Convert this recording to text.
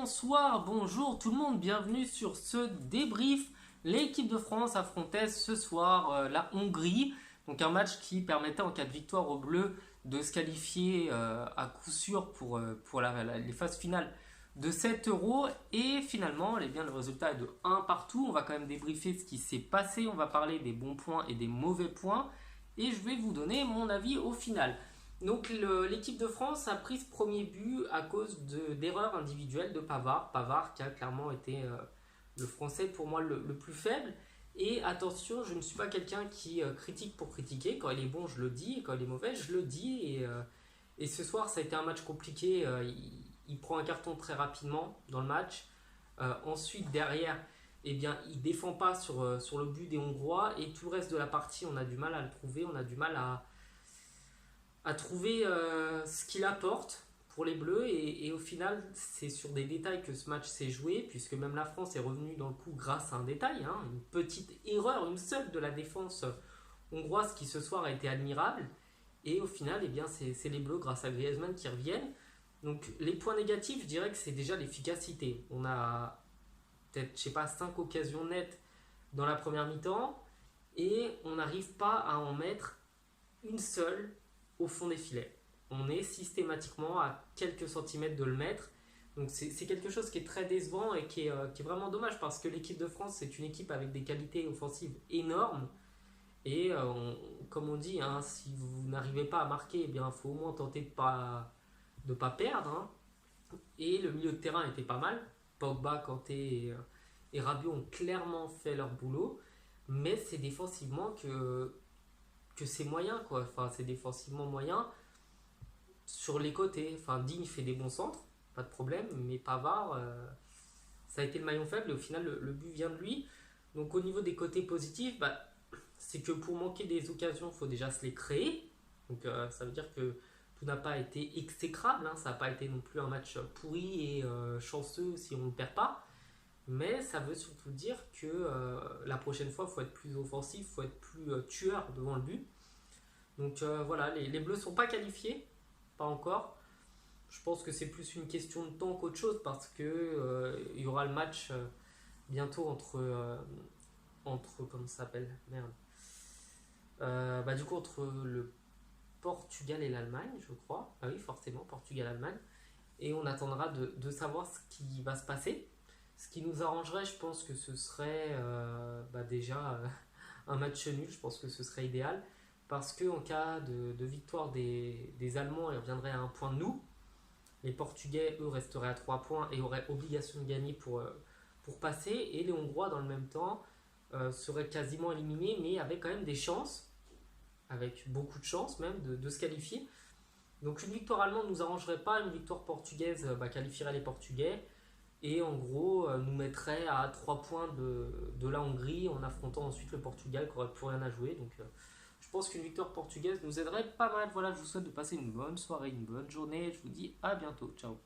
Bonsoir, bonjour tout le monde, bienvenue sur ce débrief. L'équipe de France affrontait ce soir la Hongrie, donc un match qui permettait en cas de victoire aux Bleus de se qualifier à coup sûr pour les phases finales de cet Euro. Et finalement, eh bien, le résultat est de 1 partout. On va quand même débriefer ce qui s'est passé, on va parler des bons points et des mauvais points, et je vais vous donner mon avis au final. Donc l'équipe de France a pris ce premier but à cause d'erreurs individuelles de Pavard. Pavard qui a clairement été le Français pour moi le plus faible. Et attention, je ne suis pas quelqu'un qui critique pour critiquer. Quand il est bon, je le dis. Et quand il est mauvais, je le dis. Et ce soir, ça a été un match compliqué. Il prend un carton très rapidement dans le match. Ensuite, derrière, eh bien, il ne défend pas sur le but des Hongrois. Et tout le reste de la partie, on a du mal à le trouver. On a du mal à trouver ce qu'il apporte pour les Bleus, et au final c'est sur des détails que ce match s'est joué, puisque même la France est revenue dans le coup grâce à un détail, hein, une petite erreur, une seule de la défense hongroise qui ce soir a été admirable, et au final eh bien, c'est les Bleus grâce à Griezmann qui reviennent. Donc les points négatifs, je dirais que c'est déjà l'efficacité. On a peut-être, je sais pas, 5 occasions nettes dans la première mi-temps, et on n'arrive pas à en mettre une seule au fond des filets. On est systématiquement à quelques centimètres de le mettre. Donc c'est quelque chose qui est très décevant et qui est vraiment dommage, parce que l'équipe de France, c'est une équipe avec des qualités offensives énormes. Et comme on dit, hein, si vous n'arrivez pas à marquer, eh bien, il faut au moins tenter de pas perdre. Hein. Et le milieu de terrain était pas mal. Pogba, Kanté et Rabiot ont clairement fait leur boulot. Mais c'est défensivement que c'est moyen, quoi. Enfin, c'est défensivement moyen sur les côtés. Enfin, Digne fait des bons centres, pas de problème, mais Pavard, ça a été le maillon faible, et au final le but vient de lui. Donc au niveau des côtés positifs, c'est que pour manquer des occasions, il faut déjà se les créer. Donc ça veut dire que tout n'a pas été exécrable, hein. Ça n'a pas été non plus un match pourri et chanceux si on ne perd pas. Mais ça veut surtout dire que la prochaine fois, il faut être plus offensif, il faut être plus tueur devant le but. Donc voilà, les Bleus ne sont pas qualifiés, pas encore. Je pense que c'est plus une question de temps qu'autre chose, parce que il y aura le match bientôt entre comment ça s'appelle, merde. Du coup, entre le Portugal et l'Allemagne, je crois. Ah oui, forcément, Portugal-Allemagne. Et on attendra de savoir ce qui va se passer. Ce qui nous arrangerait, je pense que ce serait déjà un match nul. Je pense que ce serait idéal. Parce qu'en cas de victoire des Allemands, ils reviendraient à un point de nous. Les Portugais, eux, resteraient à 3 points et auraient obligation de gagner pour passer. Et les Hongrois, dans le même temps, seraient quasiment éliminés, mais avaient quand même des chances, avec beaucoup de chances même, de se qualifier. Donc une victoire allemande ne nous arrangerait pas. Une victoire portugaise qualifierait les Portugais. Et en gros, nous mettrait à 3 points de la Hongrie, en affrontant ensuite le Portugal qui n'aurait plus rien à jouer. Donc je pense qu'une victoire portugaise nous aiderait pas mal. Voilà, je vous souhaite de passer une bonne soirée, une bonne journée. Je vous dis à bientôt. Ciao.